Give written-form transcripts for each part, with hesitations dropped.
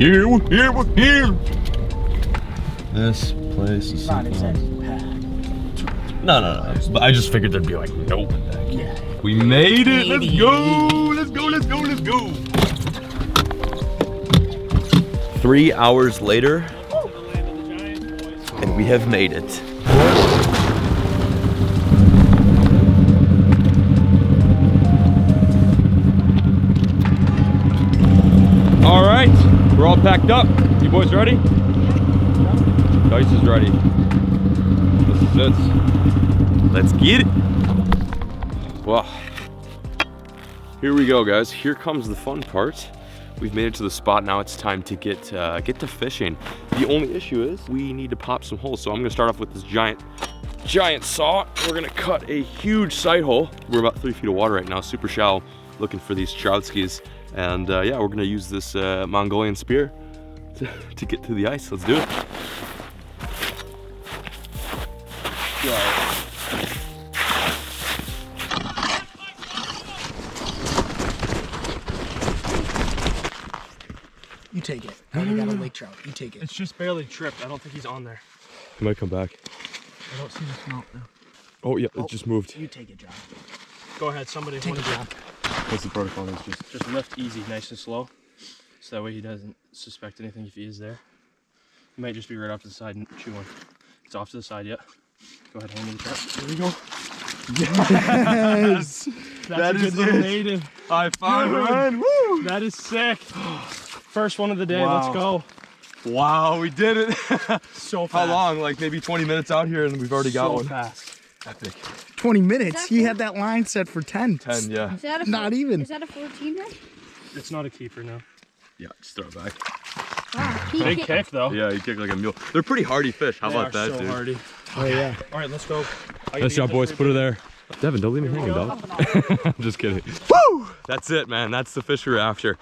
here, we're here, we're here. This place is Not exactly packed. No. But I just figured there'd be like no one back here. Yeah. We made it. Let's go. Let's go. Let's go. Let's go. 3 hours later, and we have made it. All right, we're all packed up. You boys ready? Dice is ready. This is it. Let's get it. Well, here we go, guys. Here comes the fun part. We've made it to the spot. Now it's time to get to fishing. The only issue is we need to pop some holes. So I'm gonna start off with this giant saw. We're gonna cut a huge sight hole. We're about 3 feet of water right now, super shallow, looking for these trout skis. And yeah, we're gonna use this Mongolian spear to get to the ice. Let's do it. You take it. I got a lake trout. You take it. It's just barely tripped. I don't think he's on there. He might come back. I don't see the snout now. Oh yeah, it just moved. You take it, John. Go ahead, somebody. Take it, John. What's the protocol? Just lift easy, nice and slow, so that way he doesn't suspect anything if he is there. He might just be right off to the side and chew one. It's off to the side, yeah. Go ahead, hand me the trap. Here we go. Yes! That's a good little native. High five, man! Woo! That is sick. First one of the day. Wow. Let's go. Wow, we did it! So fast. How long? Like maybe 20 minutes out here, and we've already got one. Fast. Epic. 20 minutes. He had that line set for 10. 10, yeah. Is that a Not even. Is that a 14 then? It's not a keeper now. Yeah, just throw it back. Wow. Big kick though. Yeah, you kick like a mule. They're pretty hardy fish. How about that, so dude? hardy. Oh, yeah. All right, let's go. Nice job, boys. Put her there. Devin, don't leave me hanging, dog. I'm just kidding. Woo! That's it, man. That's the fish we were after.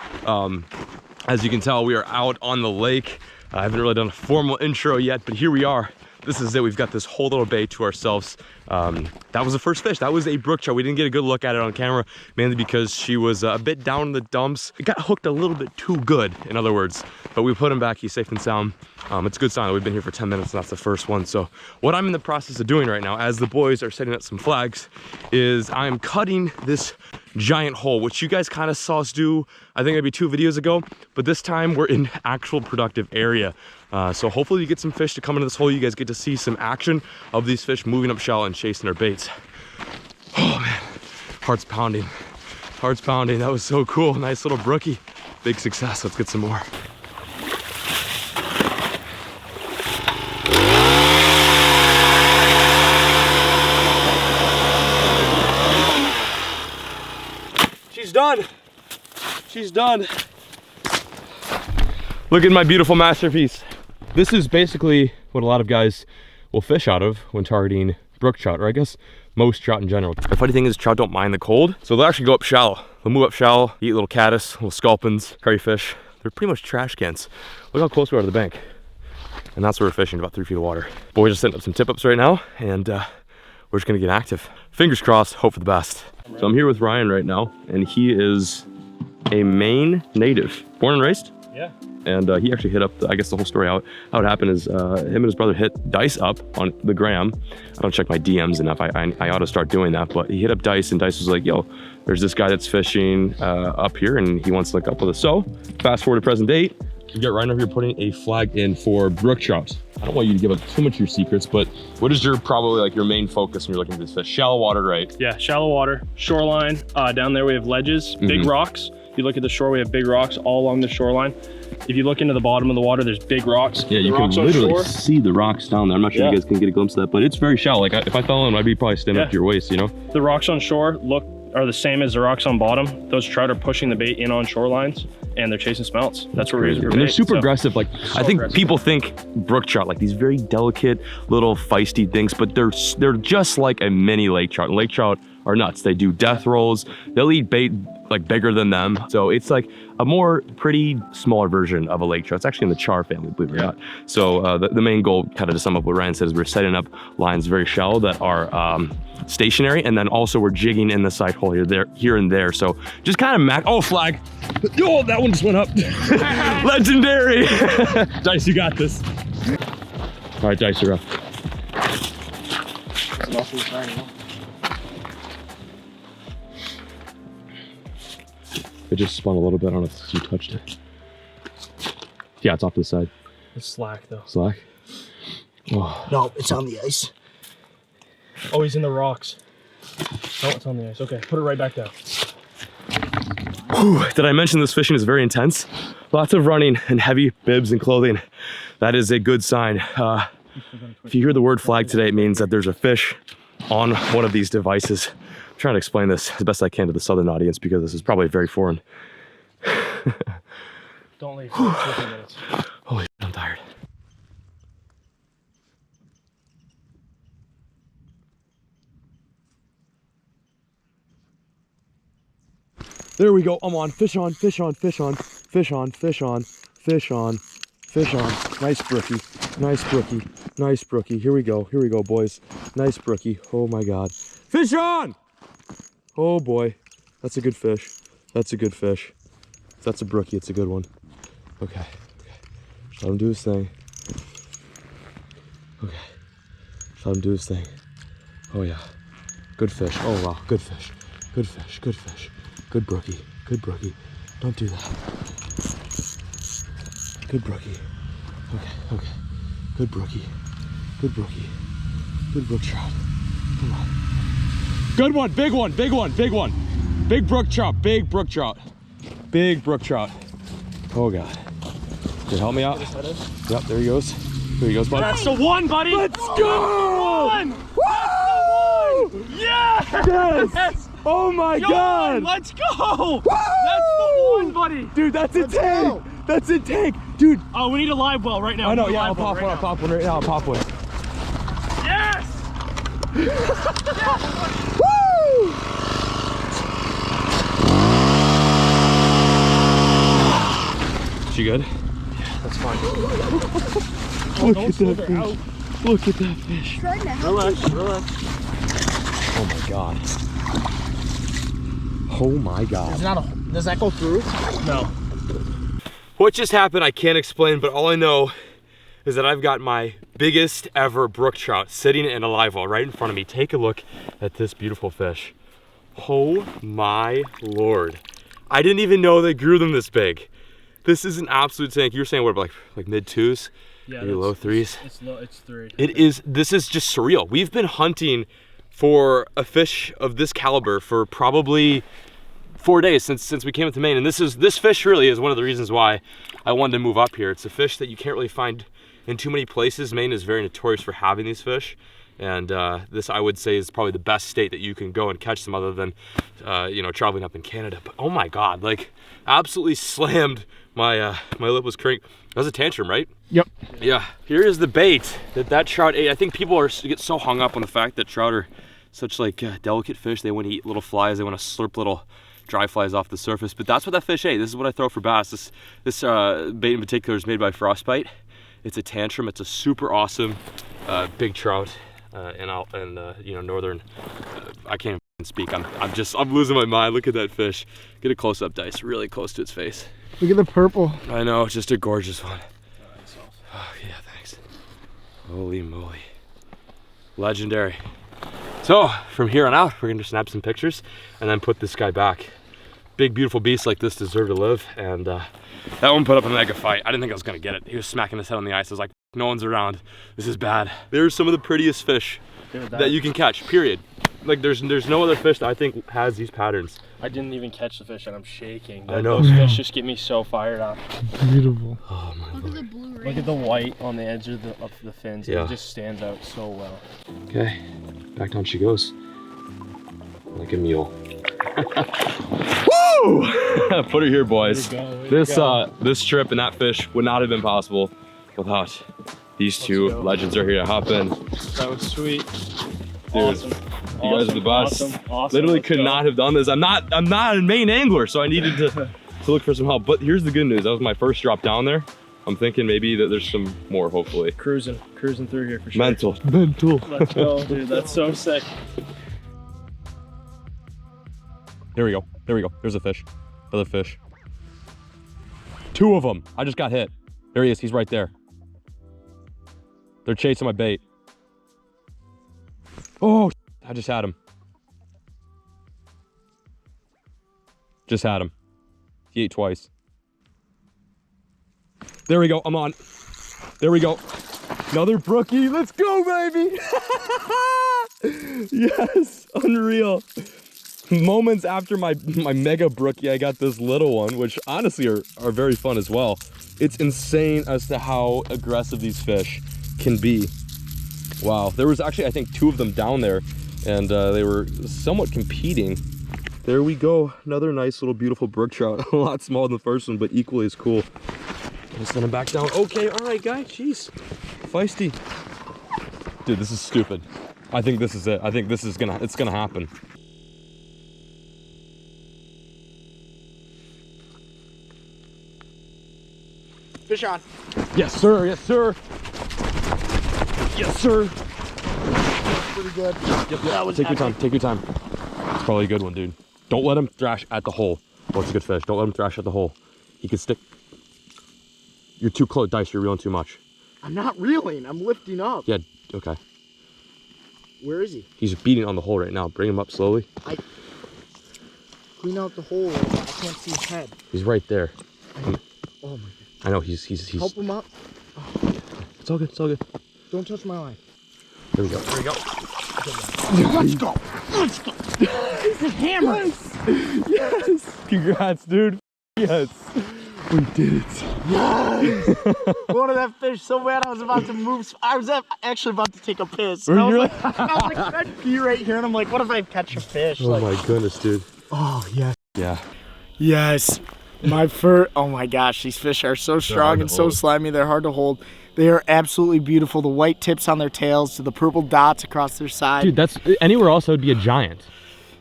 As you can tell, we are out on the lake. I haven't really done a formal intro yet, but here we are. This is it. We've got this whole little bay to ourselves. That was the first fish. That was a brook trout. We didn't get a good look at it on camera, mainly because she was a bit down in the dumps. It got hooked a little bit too good, in other words. But we put him back. He's safe and sound. It's a good sign that we've been here for 10 minutes, and that's the first one. So what I'm in the process of doing right now, as the boys are setting up some flags, is I'm cutting this giant hole, which you guys kind of saw us do, I think maybe 2 videos ago, but this time we're in actual productive area. So hopefully you get some fish to come into this hole. You guys get to see some action of these fish moving up shallow and chasing their baits. Oh man, heart's pounding. Heart's pounding. That was so cool. Nice little brookie. Big success. Let's get some more. She's done. She's done. Look at my beautiful masterpiece. This is basically what a lot of guys will fish out of when targeting brook trout, or I guess most trout in general. The funny thing is trout don't mind the cold, so they'll actually go up shallow. They'll move up shallow, eat little caddis, little sculpins, crayfish. They're pretty much trash cans. Look how close we are to the bank. And that's where we're fishing, about 3 feet of water. Boys are setting up some tip-ups right now, and we're just gonna get active. Fingers crossed, hope for the best. So I'm here with Ryan right now, and he is a Maine native. Born and raised? Yeah. And he actually hit up, I guess the whole story, how it happened is him and his brother hit Dice up on the gram. I don't check my DMs enough. I ought to start doing that, but he hit up Dice, and Dice was like, yo, there's this guy that's fishing up here, and he wants to link up with us. So fast forward to present date, you get right over here putting a flag in for brook trout. I don't want you to give up too much of your secrets, but what is your probably like your main focus when you're looking for this fish? Shallow water, right? Yeah, shallow water, shoreline. Down there we have ledges, big rocks. If you look at the shore, we have big rocks all along the shoreline. If you look into the bottom of the water, there's big rocks. Yeah, you can literally see the rocks down there. I'm not sure you guys can get a glimpse of that, but it's very shallow. Like if I fell in, I'd be probably standing up to your waist, you know? The rocks on shore are the same as the rocks on bottom. Those trout are pushing the bait in on shorelines, and they're chasing smelts. That's where we're and they're super aggressive. Like I think people think brook trout like these very delicate little feisty things, but they're just like a mini lake trout. And lake trout are nuts. They do death rolls. They'll eat bait like bigger than them. So it's like a more pretty smaller version of a lake trout. It's actually in the char family, believe it or not. So the main goal, kind of to sum up what Ryan said, is we're setting up lines very shallow that are stationary, and then also we're jigging in the side hole here and there. So just kind of oh, flag. Oh, that one just went up. Legendary. Dice, you got this. All right, Dice, you're up. It just spun a little bit. I don't know if you touched it. Yeah, it's off to the side. It's slack though. Slack? Oh. No, it's on the ice. Oh, he's in the rocks. Oh, it's on the ice. Okay, put it right back down. Whew. Did I mention this fishing is very intense? Lots of running and heavy bibs and clothing. That is a good sign. If you hear the word flag today, it means that there's a fish on one of these devices. I'm trying to explain this as best I can to the southern audience because this is probably very foreign. Don't leave for 15 minutes. Holy shit, I'm tired. There we go. I'm on. Fish on, fish on, fish on, fish on, fish on, fish on, fish on. Nice brookie. Nice brookie. Nice brookie. Here we go, boys. Nice brookie. Oh my God. Fish on! Oh boy. That's a good fish. That's a good fish. If that's a brookie, it's a good one. Okay. Just let him do his thing. Okay. Just let him do his thing. Oh yeah. Good fish. Oh wow. Good fish. Good fish. Good fish. Good brookie. Good brookie. Don't do that. Good brookie. Okay. Good brookie. Good brookie. Good brook trout. Come on. Good one. Big one. Big one. Big one. Big brook trout. Big brook trout. Big brook trout. Oh God. Can you help me out? Yep, there he goes. There he goes, bud. That's the one, buddy. Let's go! That's the one. Yes! Yes! Oh my God! Let's go! Woo! That's the one, buddy. Dude, that's a tank. That's a tank. Dude. Oh, we need a live well right now. I know, yeah, I'll pop one. I'll pop one right now. I'll pop one. Yes! Woo! She good? Yeah, that's fine. Look at that fish. Look at that fish. Relax, relax. Oh my God. Oh my God. Does that go through? No. What just happened, I can't explain, but all I know is that I've got my biggest ever brook trout sitting in a live well right in front of me. Take a look at this beautiful fish. Oh my Lord. I didn't even know they grew them this big. This is an absolute tank. You were saying what, like mid twos? Yeah, maybe low threes? It's low, it's 3. This is just surreal. We've been hunting for a fish of this caliber for probably 4 days since we came up to Maine, and this fish really is one of the reasons why I wanted to move up here. It's a fish that you can't really find in too many places. Maine is very notorious for having these fish, and this, I would say, is probably the best state that you can go and catch them, other than you know, traveling up in Canada. But oh my God, like absolutely slammed my my lip was crank. That was a tantrum, right? Yep. Yeah. Here is the bait that trout ate. I think people get so hung up on the fact that trout are such like delicate fish. They want to eat little flies. They want to slurp little dry flies off the surface, but that's what that fish ate. This is what I throw for bass. This bait in particular is made by Frostbite. It's a tantrum. It's a super awesome big trout, and you know, northern. I can't even speak. I'm losing my mind. Look at that fish. Get a close up, Dice. Really close to its face. Look at the purple. I know, just a gorgeous one. Oh yeah, thanks. Holy moly, legendary. So from here on out, we're gonna snap some pictures and then put this guy back. Big, beautiful beasts like this deserve to live, and that one put up a mega fight. I didn't think I was gonna get it. He was smacking his head on the ice. I was like, no one's around. This is bad. There's some of the prettiest fish that you can catch, period. Like there's no other fish that I think has these patterns. I didn't even catch the fish and I'm shaking. I know. Those fish just get me so fired up. Beautiful. Oh my Look Lord. at the blue ring. Look at the white on the edge of the fins. Yeah. It just stands out so well. Okay, back down she goes. Like a mule. Woo! Put her here, boys. This trip and that fish would not have been possible without these two legends are here to hop in. That was sweet. Dude, Awesome. You guys are the best. Awesome. Literally Let's could go. not have done this. I'm not a Maine angler, so I needed to look for some help. But here's the good news. That was my first drop down there. I'm thinking maybe that there's some more, hopefully. Cruising through here for sure. Mental. Let's go, dude. That's so sick. Here we go. There's a fish. Another fish. 2 of them. I just got hit. There he is. He's right there. They're chasing my bait. Oh, I just had him. Just had him. He ate twice. There we go. I'm on. There we go. Another brookie. Let's go, baby. Yes. Unreal. Moments after my mega brookie, I got this little one, which honestly are very fun as well. It's insane as to how aggressive these fish can be. Wow. There was actually, I think, 2 of them down there, and they were somewhat competing. There we go. Another nice little beautiful brook trout. A lot smaller than the first one, but equally as cool. Gonna send him back down. Okay, all right, guy. Jeez. Feisty. Dude, this is stupid. I think this is it. I think this is it's gonna happen. Fish on. Yes, sir. Yes, sir. Yes, sir. Pretty good. Yep. Take your time. Take your time. It's probably a good one, dude. Don't let him thrash at the hole. Oh, it's a good fish. Don't let him thrash at the hole. He could stick. You're too close, Dice. You're reeling too much. I'm not reeling. I'm lifting up. Yeah. Okay. Where is he? He's beating on the hole right now. Bring him up slowly. Clean out the hole. I can't see his head. He's right there. Oh my god. I know. He's. Help him up. It's all good. It's all good. Don't touch my line. There we go. There we go. Let's go. Let's go. It's a hammer. Yes. Congrats, dude. Yes. We did it. Yes. Wanted that fish so bad I was about to move. I was actually about to take a piss. Were I you was like, should I pee right here? And I'm like, what if I catch a fish? Oh Like, my goodness, dude. oh yes. Yeah. Yes. My fur. Oh my gosh, these fish are so strong and so slimy. They're hard to hold. They are absolutely beautiful. The white tips on their tails to the purple dots across their side. Dude, that's anywhere else that would be a giant.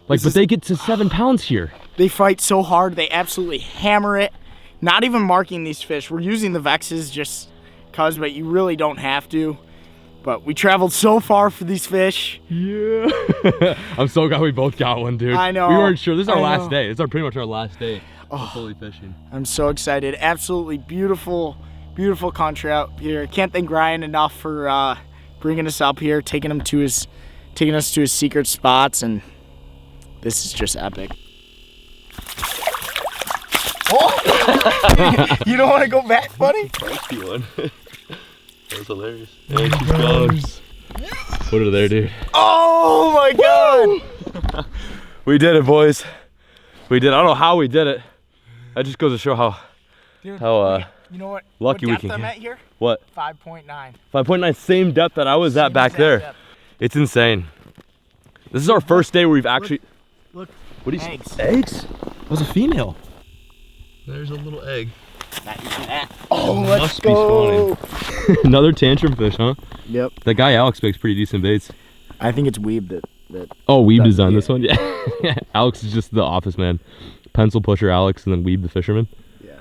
Like, but they get to 7 pounds here. They fight so hard. They absolutely hammer it. Not even marking these fish. We're using the Vexes just cause, but you really don't have to. But we traveled so far for these fish. Yeah. I'm so glad we both got one, dude. I know. We weren't sure. This is our I last know. day. It's pretty much our last day of fully fishing. I'm so excited. Absolutely beautiful, beautiful country out here. Can't thank Ryan enough for bringing us up here, taking us to his secret spots, and this is just epic. Oh! You don't want to go back, buddy? Feisty one. That was hilarious. There she goes. Put her there, dude. Oh my god! We did it, boys. We did it. I don't know how we did it. That just goes to show how Dude, you know what? lucky we what can depth I'm get. at here? What? 5.9. 5.9, same depth that I was at back exact there. depth. It's insane. This is our first day where we've actually. Look. What do you Eggs. see? Eggs? That was a female. There's a little egg. Oh, let's Must be go. spawning. Another tantrum fish, huh? Yep. That guy Alex makes pretty decent baits. I think it's Weeb that Oh, Weeb designed yeah. this one? Yeah. Alex is just the office man. Pencil pusher Alex and then Weeb the fisherman. Yeah.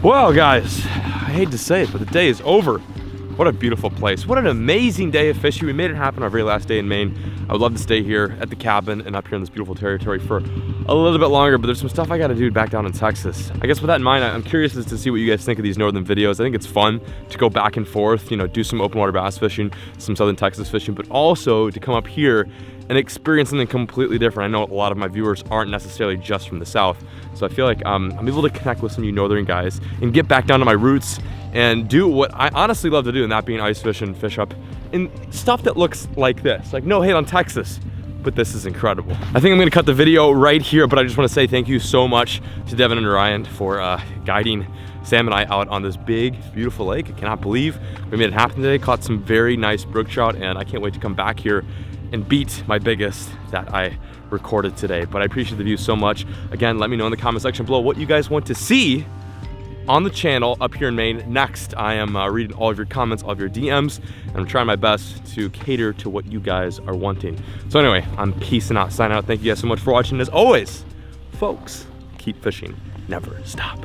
Well, guys, I hate to say it, but the day is over. What a beautiful place. What an amazing day of fishing. We made it happen our very last day in Maine. I would love to stay here at the cabin and up here in this beautiful territory for a little bit longer, but there's some stuff I gotta do back down in Texas. I guess with that in mind, I'm curious as to see what you guys think of these northern videos. I think it's fun to go back and forth, you know, do some open water bass fishing, some southern Texas fishing, but also to come up here and experience something completely different. I know a lot of my viewers aren't necessarily just from the south, so I feel like I'm able to connect with some of you northern guys and get back down to my roots and do what I honestly love to do, and that being ice fish and fish up in stuff that looks like this. Like no hate on Texas, but this is incredible. I think I'm gonna cut the video right here, but I just wanna say thank you so much to Devin and Ryan for guiding Sam and I out on this big, beautiful lake. I cannot believe we made it happen today. Caught some very nice brook trout, and I can't wait to come back here and beat my biggest that I recorded today. But I appreciate the view so much. Again, let me know in the comment section below what you guys want to see on the channel up here in Maine next. I am reading all of your comments, all of your DMs, and I'm trying my best to cater to what you guys are wanting. So anyway, I'm peacing out, signing out. Thank you guys so much for watching. As always, folks, keep fishing, never stop.